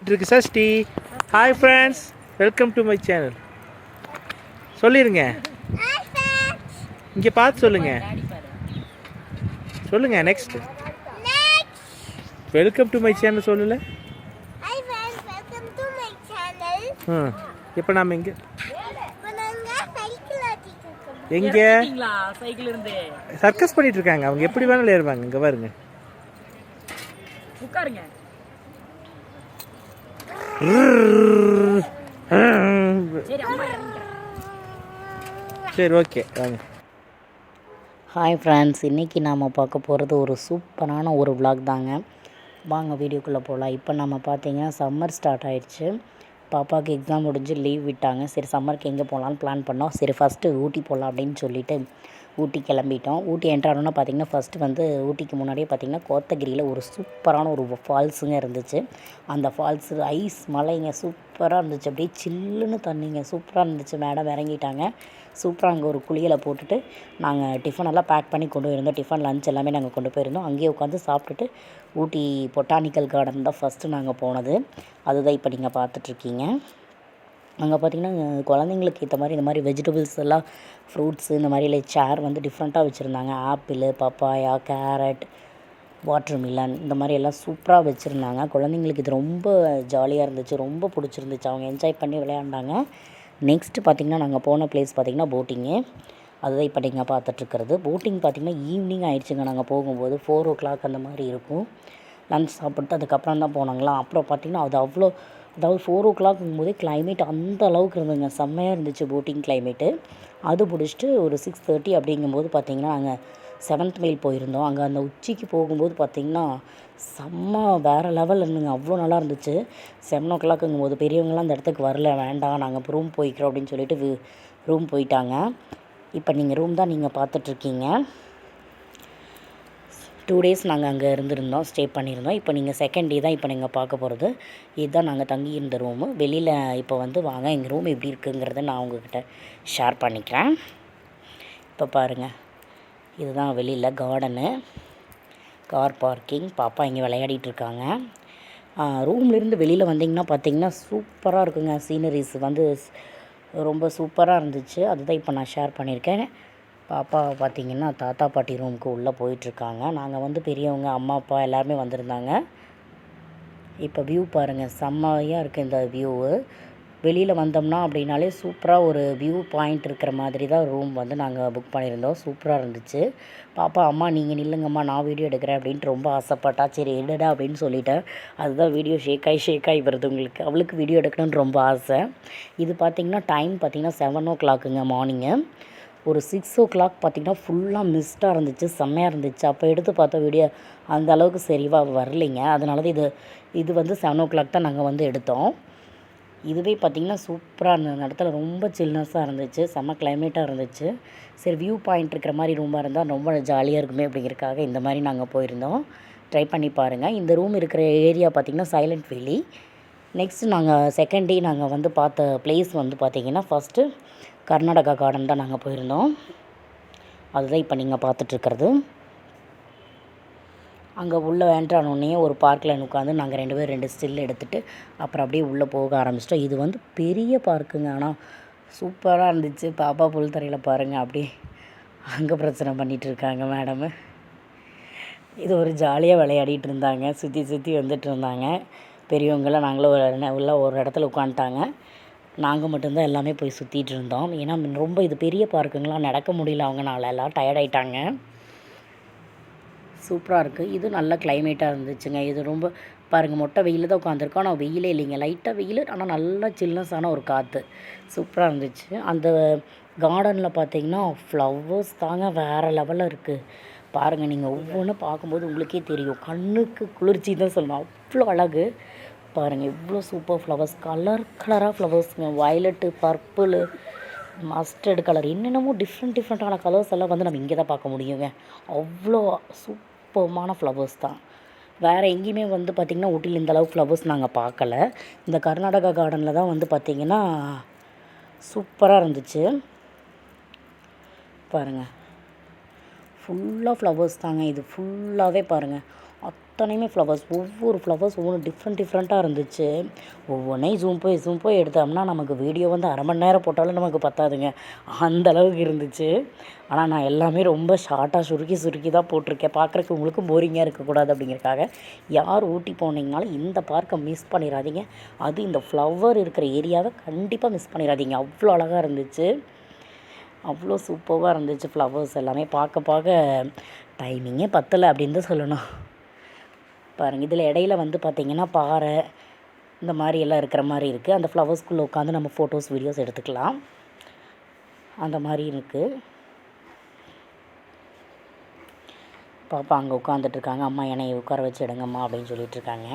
இருக்கு Shashti. Hi friends, welcome to my channel. சொல்லிடுங்க, இங்கே பார்த்து சொல்லுங்க. சொல்லுங்க next. Welcome to my channel சொல்லல. இப்போ நாம எங்கே எங்கே சர்க்கஸ் பண்ணிட்டு இருக்காங்க. அவங்க எப்படி வேணாலும் ஏறுவாங்க. இங்கே பாருங்க, உட்காருங்க. சரி, ஓகே வாங்க. ஹாய் ஃப்ரெண்ட்ஸ், இன்றைக்கி நாம் பார்க்க போகிறது ஒரு சூப்பரான ஒரு விலாக் தாங்க. வாங்க வீடியோக்குள்ளே போகலாம். இப்போ நம்ம பார்த்தீங்கன்னா சம்மர் ஸ்டார்ட் ஆகிடுச்சு. பாப்பாவுக்கு எக்ஸாம் முடிஞ்சு லீவ் விட்டாங்க. சரி, சம்மருக்கு எங்கே போகலான்னு பிளான் பண்ணோம். சரி, ஃபஸ்ட்டு ஊட்டி போகலாம் அப்படின்னு சொல்லிட்டு ஊட்டி கிளம்பிட்டோம். ஊட்டி என்ட்ரானோன்னா பார்த்திங்கன்னா ஃபஸ்ட்டு வந்து ஊட்டிக்கு முன்னாடியே பார்த்திங்கன்னா கோத்தகிரியில் ஒரு சூப்பரான ஒரு ஃபால்ஸுங்க இருந்துச்சு. அந்த ஃபால்ஸு ஐஸ் மலைங்க சூப்பராக இருந்துச்சு. அப்படியே சில்லுன்னு தண்ணிங்க சூப்பராக இருந்துச்சு. மேடம் இறங்கிட்டாங்க. சூப்பராக அங்கே ஒரு குளியலை போட்டுட்டு நாங்கள் டிஃபனெல்லாம் பேக் பண்ணி கொண்டு போயிருந்தோம். டிஃபன் லஞ்ச் எல்லாமே நாங்கள் கொண்டு போயிருந்தோம். அங்கேயே உட்காந்து சாப்பிட்டுட்டு ஊட்டி பொட்டானிக்கல் கார்டன் தான் ஃபஸ்ட்டு நாங்கள் போனது. அதுதான் இப்போ நீங்கள் பார்த்துட்ருக்கீங்க. அங்கே பார்த்திங்கன்னா குழந்தைங்களுக்கு ஏற்ற மாதிரி இந்த மாதிரி வெஜிடபிள்ஸ் எல்லாம், ஃப்ரூட்ஸு இந்த மாதிரி சேர் வந்து டிஃப்ரெண்ட்டாக வச்சுருந்தாங்க. ஆப்பிள், பப்பாயா, கேரட், வாட்டர்மிலன் இந்த மாதிரி எல்லாம் சூப்பராக வச்சுருந்தாங்க. குழந்தைங்களுக்கு இது ரொம்ப ஜாலியாக இருந்துச்சு, ரொம்ப பிடிச்சிருந்துச்சு. அவங்க என்ஜாய் பண்ணி விளையாண்டாங்க. நெக்ஸ்ட்டு பார்த்திங்கன்னா நாங்கள் போன பிளேஸ் பார்த்திங்கன்னா போட்டிங்கு. அதுதான் இப்போ நீங்கள் பார்த்துட்ருக்கிறது. போட்டிங் பார்த்திங்கன்னா ஈவினிங் ஆகிடுச்சுங்க. நாங்கள் போகும்போது 4 o'clock அந்த மாதிரி இருக்கும். லன்ச் சாப்பிட்டு அதுக்கப்புறம் தான் போனாங்களா. அப்புறம் பார்த்திங்கன்னா அதாவது 4 o'clock போதே கிளைமேட் அந்த அளவுக்கு இருந்துங்க. செம்மையாக இருந்துச்சு போட்டிங் கிளைமேட்டு. அது முடிச்சுட்டு ஒரு 6:30 அப்படிங்கும்போது பார்த்திங்கன்னா நாங்கள் 7th மைல் போயிருந்தோம். அங்கே அந்த உச்சிக்கு போகும்போது பார்த்திங்கன்னா செம்ம வேறு லெவல் இருந்துங்க. அவ்வளோ நல்லா இருந்துச்சு. 7 o'clock பெரியவங்களாம் அந்த இடத்துக்கு வரல, வேண்டாம் நாங்கள் இப்போ ரூம் போய்க்கிறோம் அப்படின்னு சொல்லிட்டு ரூம் போயிட்டாங்க. இப்போ நீங்கள் ரூம் தான் நீங்கள் பார்த்துட்ருக்கீங்க. 2 days நாங்கள் அங்கே இருந்திருந்தோம், ஸ்டே பண்ணியிருந்தோம். இப்போ நீங்கள் செகண்ட் டே தான் இப்போ நீங்கள் பார்க்க போகிறது. இதுதான் நாங்கள் தங்கியிருந்த ரூமு. வெளியில் இப்போ வந்து வாங்க எங்கள் ரூம் எப்படி இருக்குங்கிறத நான் உங்கள்கிட்ட ஷேர் பண்ணிக்கிறேன். இப்போ பாருங்கள், இதுதான் வெளியில் கார்டனு, கார் பார்க்கிங். பாப்பா இங்கே விளையாடிட்டுருக்காங்க. ரூம்லேருந்து வெளியில் வந்திங்கன்னா பார்த்திங்கன்னா சூப்பராக இருக்குங்க. சீனரிஸ் வந்து ரொம்ப சூப்பராக இருந்துச்சு. அதுதான் இப்போ நான் ஷேர் பண்ணியிருக்கேன். பாப்பா பார்த்திங்கன்னா தாத்தா பாட்டி ரூமுக்கு உள்ளே போயிட்டுருக்காங்க. நாங்கள் வந்து பெரியவங்க, அம்மா அப்பா எல்லாருமே வந்திருந்தாங்க. இப்போ வியூ பாருங்கள், செம்மையாக இருக்குது இந்த வியூவு. வெளியில் வந்தோம்னா அப்படின்னாலே சூப்பராக ஒரு வியூ பாயிண்ட் இருக்கிற மாதிரி தான் ரூம் வந்து நாங்கள் புக் பண்ணியிருந்தோம். சூப்பராக இருந்துச்சு. பாப்பா அம்மா நீங்கள் நில்லுங்கம்மா நான் வீடியோ எடுக்கிறேன் அப்படின்ட்டு ரொம்ப ஆசைப்பட்டா. சரி எடுடா அப்படின்னு சொல்லிட்டேன். அதுதான் வீடியோ ஷேக்காகி வருது உங்களுக்கு. அவளுக்கு வீடியோ எடுக்கணும்னு ரொம்ப ஆசை. இது பார்த்திங்கன்னா டைம் பார்த்திங்கன்னா 7 o'clock மார்னிங்கு. ஒரு 6 o'clock பார்த்திங்கன்னா ஃபுல்லாக மிஸ்ட்டாக இருந்துச்சு, செம்மையாக இருந்துச்சு. அப்போ எடுத்து பார்த்த வீடியோ அந்த அளவுக்கு சரிவாக வரலைங்க. அதனால தான் இது வந்து 7 o'clock தான் நாங்கள் வந்து எடுத்தோம். இதுவே பார்த்திங்கன்னா சூப்பராக இருந்தது. அந்த இடத்துல ரொம்ப சில்னஸாக இருந்துச்சு, செம்ம கிளைமேட்டாக இருந்துச்சு. சரி, வியூ பாயிண்ட் இருக்கிற மாதிரி ரூமாக இருந்தால் ரொம்ப ஜாலியாக இருக்குமே அப்படிங்கிறதுக்காக இந்த மாதிரி நாங்கள் போயிருந்தோம். ட்ரை பண்ணி பாருங்கள். இந்த ரூம் இருக்கிற ஏரியா பார்த்திங்கன்னா சைலண்ட் வேலி. நெக்ஸ்ட்டு நாங்கள் செகண்ட் டே நாங்கள் வந்து பார்த்த பிளேஸ் வந்து பார்த்திங்கன்னா ஃபஸ்ட்டு கர்நாடகா கார்டன் தான் நாங்கள் போயிருந்தோம். அதுதான் இப்போ நீங்கள் பார்த்துட்ருக்கிறது. அங்கே உள்ளே வேண்டானோடனே ஒரு பார்க்கில் உட்காந்து நாங்கள் 2 பேரும் 2 ஸ்டில் எடுத்துகிட்டு அப்புறம் அப்படியே உள்ளே போக ஆரம்பிச்சிட்டோம். இது வந்து பெரிய பார்க்குங்க, ஆனால் சூப்பராக இருந்துச்சு. பாப்பா புல் தரையில் பாருங்கள், அப்படியே அங்கே பிரச்சனை பண்ணிகிட்ருக்காங்க மேடமு. இது ஒரு ஜாலியாக விளையாடிட்டு இருந்தாங்க, சுற்றி வந்துட்டு இருந்தாங்க. பெரியவங்களாம் நாங்களும் ஒரு இடத்துல உட்காந்துட்டாங்க. நாங்கள் மட்டும்தான் எல்லாமே போய் சுற்றிட்டு இருந்தோம். ஏன்னா ரொம்ப இது பெரிய பார்க்குங்களாம், நடக்க முடியல அவங்கனால, எல்லாம் டயர்டாயிட்டாங்க. சூப்பராக இருக்குது. இது நல்ல கிளைமேட்டாக இருந்துச்சுங்க. இது ரொம்ப பாருங்கள், மொட்டை வெயில் தான் உட்காந்துருக்கோம். ஆனால் வெயிலே இல்லைங்க, லைட்டாக வெயில், ஆனால் நல்லா சில்னஸான ஒரு காற்று சூப்பராக இருந்துச்சு. அந்த கார்டனில் பார்த்திங்கன்னா ஃப்ளவர்ஸ் தாங்க வேறு லெவலில் இருக்குது. பாருங்கள், நீங்கள் ஒவ்வொன்றும் பார்க்கும்போது உங்களுக்கே தெரியும், கண்ணுக்கு குளிர்ச்சி தான் சொல்லணும், அவ்வளோ அழகு. பாருங்கள் எவ்வளோ சூப்பர் ஃப்ளவர்ஸ், கலராக ஃப்ளவர்ஸுங்க. வயலட்டு, பர்பிள், மஸ்டர்டு கலர், என்னென்னமோ டிஃப்ரெண்ட்டான கலர்ஸ் எல்லாம் வந்து நம்ம இங்கே தான் பார்க்க முடியுங்க. அவ்வளோ சூப்பர்மான ஃப்ளவர்ஸ் தான். வேறு எங்கேயுமே வந்து பார்த்திங்கன்னா ஊட்டியில் இந்த அளவுக்கு ஃப்ளவர்ஸ் நாங்கள் பார்க்கல. இந்த கர்நாடகா கார்டனில் தான் வந்து பார்த்திங்கன்னா சூப்பராக இருந்துச்சு. பாருங்கள், ஃபுல்லாக ஃப்ளவர்ஸ் தாங்க. இது ஃபுல்லாகவே பாருங்கள் அத்தனையுமே ஃப்ளவர்ஸ், ஒவ்வொரு ஃப்ளவர்ஸ் ஒவ்வொன்று டிஃப்ரெண்ட்டாக இருந்துச்சு. ஒவ்வொன்றையும் ஜூம் போய் எடுத்தோம்னா நமக்கு வீடியோ வந்து அரை மணி நேரம் போட்டாலும் நமக்கு பத்தாதுங்க, அந்த அளவுக்கு இருந்துச்சு. ஆனால் நான் எல்லாமே ரொம்ப ஷார்ட்டாக சுருக்கி தான் போட்டிருக்கேன், பார்க்குறக்கு உங்களுக்கு போரிங்காக இருக்கக்கூடாது அப்படிங்கிறக்காக. யார் ஊட்டி போனீங்கனாலும் இந்த பார்க்கை மிஸ் பண்ணிடாதீங்க. அது இந்த ஃப்ளவர் இருக்கிற ஏரியாவை கண்டிப்பாக மிஸ் பண்ணிடாதீங்க. அவ்வளோ அழகாக இருந்துச்சு, அவ்வளோ சூப்பராக இருந்துச்சு. ஃப்ளவர்ஸ் எல்லாமே பார்க்க டைமிங்கே பத்தலை அப்படின்னு தான் சொல்லணும். பாருங்கள், இதில் இடையில வந்து பார்த்திங்கன்னா பாறை இந்த மாதிரி எல்லாம் இருக்கிற மாதிரி இருக்குது. அந்த ஃப்ளவர்ஸ்குள்ளே உட்காந்து நம்ம ஃபோட்டோஸ் வீடியோஸ் எடுத்துக்கலாம், அந்த மாதிரி இருக்குது. பாப்பா அங்கே உட்காந்துட்ருக்காங்க. அம்மா என்னை உட்கார வச்சு எடுங்கம்மா அப்படின்னு சொல்லிகிட்ருக்காங்க.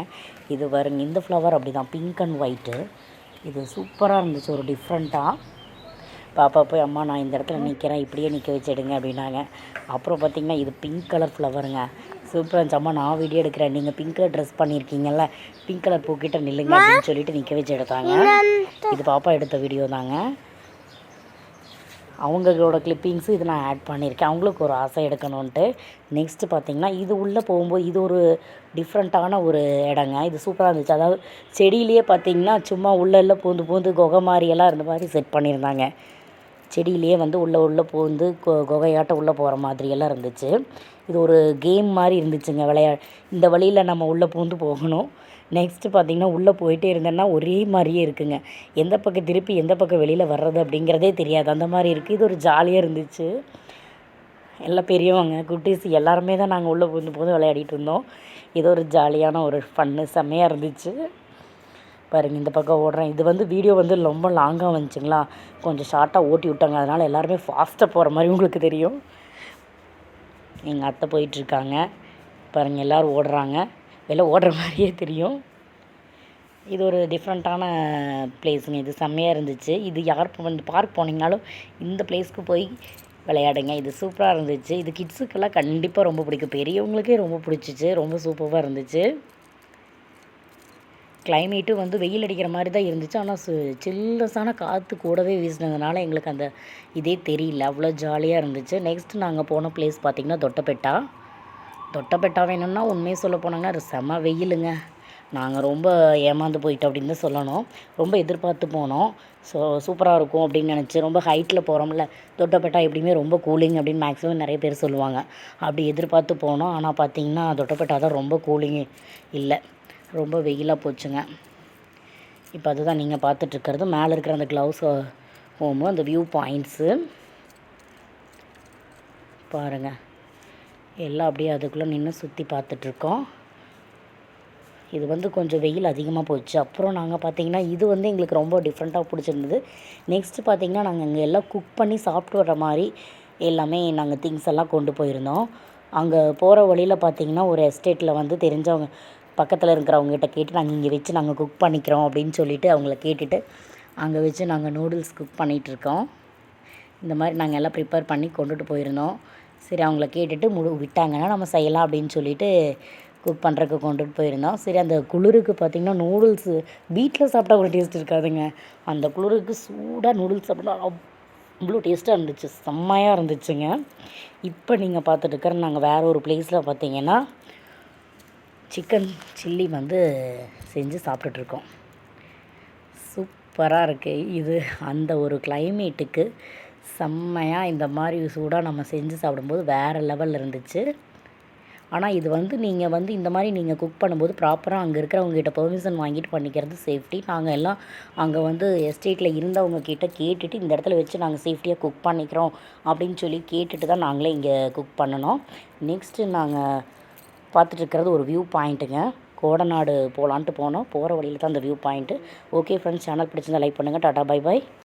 இது பாருங்க, இந்த ஃப்ளவர் அப்படி தான், பிங்க் அண்ட் ஒயிட்டு. இது சூப்பராக இருந்துச்சு, ஒரு டிஃப்ரெண்ட்டாக. பாப்பா போய் அம்மா நான் இந்த இடத்துல நிற்கிறேன், இப்படியே நிற்க வச்சு எடுங்க அப்படின்னாங்க. அப்புறம் பார்த்திங்கன்னா இது பிங்க் கலர் ஃப்ளவருங்க, சூப்பராக இருந்துச்சு. அம்மா நான் வீடியோ எடுக்கிறேன், நீங்கள் பிங்க் கலர் ட்ரெஸ் பண்ணியிருக்கீங்கல்ல, பிங்க் கலர் பூக்கிட்ட நில்லுங்க அப்படின்னு சொல்லிட்டு நிற்க வச்சு எடுத்தாங்க. இது பாப்பா எடுத்த வீடியோ தாங்க. அவங்களோட கிளிப்பிங்ஸு இது நான் ஆட் பண்ணியிருக்கேன், அவங்களுக்கு ஒரு ஆசை எடுக்கணுன்ட்டு. நெக்ஸ்ட்டு பார்த்திங்கன்னா இது உள்ளே போகும்போது இது ஒரு டிஃப்ரெண்ட்டான ஒரு இடங்க. இது சூப்பராக இருந்துச்சு. அதாவது செடியிலேயே பார்த்திங்கன்னா சும்மா உள்ளே பூந்து குகை மாதிரியெல்லாம் இருந்த மாதிரி செட் பண்ணியிருந்தாங்க. செடியிலேயே வந்து உள்ளே பூந்து குகையாட்டம் உள்ளே போகிற மாதிரியெல்லாம் இருந்துச்சு. இது ஒரு கேம் மாதிரி இருந்துச்சுங்க. இந்த வழியில் நம்ம உள்ளே பூந்து போகணும். நெக்ஸ்ட்டு பார்த்திங்கன்னா உள்ளே போயிட்டே இருந்தேன்னா ஒரே மாதிரியே இருக்குங்க, எந்த பக்கம் திருப்பி எந்த பக்கம் வெளியில் வர்றது அப்படிங்கிறதே தெரியாது, அந்த மாதிரி இருக்குது. இது ஒரு ஜாலியாக இருந்துச்சு. எல்லாம் பெரியவங்க குட்டீஸ் எல்லாருமே தான் நாங்கள் உள்ளே பூந்து விளையாடிட்டு இருந்தோம். இது ஒரு ஜாலியான ஒரு ஃபன்னு, செம்மையாக இருந்துச்சு. பாருங்கள், இந்த பக்கம் ஓடுறேன். இது வந்து வீடியோ வந்து ரொம்ப லாங்காக வந்துச்சுங்களா, கொஞ்சம் ஷார்ட்டாக ஓட்டி விட்டாங்க, அதனால் எல்லாருமே ஃபாஸ்ட்டாக போகிற மாதிரி உங்களுக்கு தெரியும். எங்கள் அத்தை போயிட்டுருக்காங்க பாருங்கள், எல்லோரும் ஓடுறாங்க, வெளில ஓடுற மாதிரியே தெரியும். இது ஒரு டிஃப்ரெண்ட்டான பிளேஸுங்க, இது செம்மையாக இருந்துச்சு. இது யார் வந்து பார்க் போனீங்கனாலும் இந்த பிளேஸ்க்கு போய் விளையாடுங்க, இது சூப்பராக இருந்துச்சு. இது கிட்ஸுக்கெல்லாம் கண்டிப்பாக ரொம்ப பிடிக்கும், பெரியவங்களுக்கே ரொம்ப பிடிச்சிச்சு, ரொம்ப சூப்பராக இருந்துச்சு. கிளைமேட்டும் வந்து வெயில் அடிக்கிற மாதிரி தான் இருந்துச்சு, ஆனால் சில்லஸான காற்று கூடவே வீசினதுனால எங்களுக்கு அந்த இதே தெரியல, அவ்வளோ ஜாலியாக இருந்துச்சு. நெக்ஸ்ட்டு நாங்கள் போன பிளேஸ் பார்த்திங்கன்னா தொட்டபெட்டா வேணும்னா உண்மையை சொல்ல போனாங்கன்னா அது செம்ம வெயிலுங்க. நாங்கள் ரொம்ப ஏமாந்து போயிட்டோம் அப்படின்னு தான் சொல்லணும். ரொம்ப எதிர்பார்த்து போனோம், சூப்பராக இருக்கும் அப்படின்னு நினச்சி. ரொம்ப ஹைட்டில் போகிறோம்ல, தொட்டபெட்டா எப்படியுமே ரொம்ப கூலிங் அப்படின்னு மேக்ஸிமம் நிறைய பேர் சொல்லுவாங்க. அப்படி எதிர்பார்த்து போனோம், ஆனால் பார்த்திங்கன்னா தொட்டபெட்டா தான் ரொம்ப கூலிங் இல்லை, ரொம்ப வெயிலாக போச்சுங்க. இப்போ அதுதான் நீங்கள் பார்த்துட்ருக்கிறது. மேலே இருக்கிற அந்த க்ளவுஸ் ஹோமு, அந்த வியூ பாயிண்ட்ஸு பாருங்கள், எல்லாம் அப்படியே அதுக்குள்ளே நின்று சுற்றி பார்த்துட்ருக்கோம். இது வந்து கொஞ்சம் வெயில் அதிகமாக போச்சு. அப்புறம் நாங்கள் பார்த்திங்கன்னா இது வந்து எங்களுக்கு ரொம்ப டிஃப்ரெண்ட்டாக பிடிச்சிருந்தது. நெக்ஸ்ட்டு பார்த்திங்கன்னா நாங்கள் இங்கே எல்லாம் குக் பண்ணி சாப்பிட்டு வர மாதிரி எல்லாமே நாங்கள் திங்ஸ் எல்லாம் கொண்டு போயிருந்தோம். அங்கே போகிற வழியில் பார்த்திங்கன்னா ஒரு எஸ்டேட்டில் வந்து தெரிஞ்சவங்க பக்கத்தில் இருக்கிறவங்ககிட்ட கேட்டு நாங்கள் இங்கே வச்சு நாங்கள் குக் பண்ணிக்கிறோம் அப்படின்னு சொல்லிவிட்டு அவங்கள கேட்டுட்டு அங்கே வச்சு நாங்கள் நூடுல்ஸ் குக் பண்ணிகிட்ருக்கோம். இந்த மாதிரி நாங்கள் எல்லாம் ப்ரிப்பேர் பண்ணி கொண்டுட்டு போயிருந்தோம். சரி, அவங்கள கேட்டுட்டு விட்டாங்கன்னா நம்ம செய்யலாம் அப்படின்னு சொல்லிட்டு குக் பண்ணுறதுக்கு கொண்டுட்டு போயிருந்தோம். சரி, அந்த குளிருக்கு பார்த்திங்கன்னா நூடுல்ஸு வீட்டில் சாப்பிட்டா ஒரு டேஸ்ட் இருக்காதுங்க, அந்த குளிருக்கு சூடாக நூடுல்ஸ் சாப்பிட்டா அவ்வளோ டேஸ்ட்டாக இருந்துச்சு, செம்மையாக இருந்துச்சுங்க. இப்போ நீங்கள் பார்த்துட்டு இருக்கிற நாங்கள் வேறு ஒரு பிளேஸில் பார்த்திங்கன்னா சிக்கன் சில்லி வந்து செஞ்சு சாப்பிட்டுட்ருக்கோம். சூப்பராக இருக்குது. இது அந்த ஒரு கிளைமேட்டுக்கு செம்மையாக இந்த மாதிரி சூடாக நம்ம செஞ்சு சாப்பிடும்போது வேறு லெவலில் இருந்துச்சு. ஆனால் இது வந்து நீங்கள் வந்து இந்த மாதிரி நீங்கள் குக் பண்ணும்போது ப்ராப்பராக அங்கே இருக்கிறவங்ககிட்ட பெர்மிஷன் வாங்கிட்டு பண்ணிக்கிறது சேஃப்டி. நாங்கள் எல்லாம் அங்கே வந்து எஸ்டேட்டில் இருந்தவங்கக்கிட்ட கேட்டுட்டு இந்த இடத்துல வச்சு நாங்கள் சேஃப்டியாக குக் பண்ணிக்கிறோம் அப்படின்னு சொல்லி கேட்டுட்டு தான் நாங்களே இங்கே குக் பண்ணணும். நெக்ஸ்ட்டு நாங்கள் பார்த்துட்ருக்கிறது ஒரு வியூ பாயிண்ட்டுங்க, கோடநாடு போகலான்ட்டு போனோம். போகிற வழியில் தான் அந்த view point. Okay friends, channel பிடிச்சிருந்தா லைக் பண்ணுங்கள். Tata, bye bye.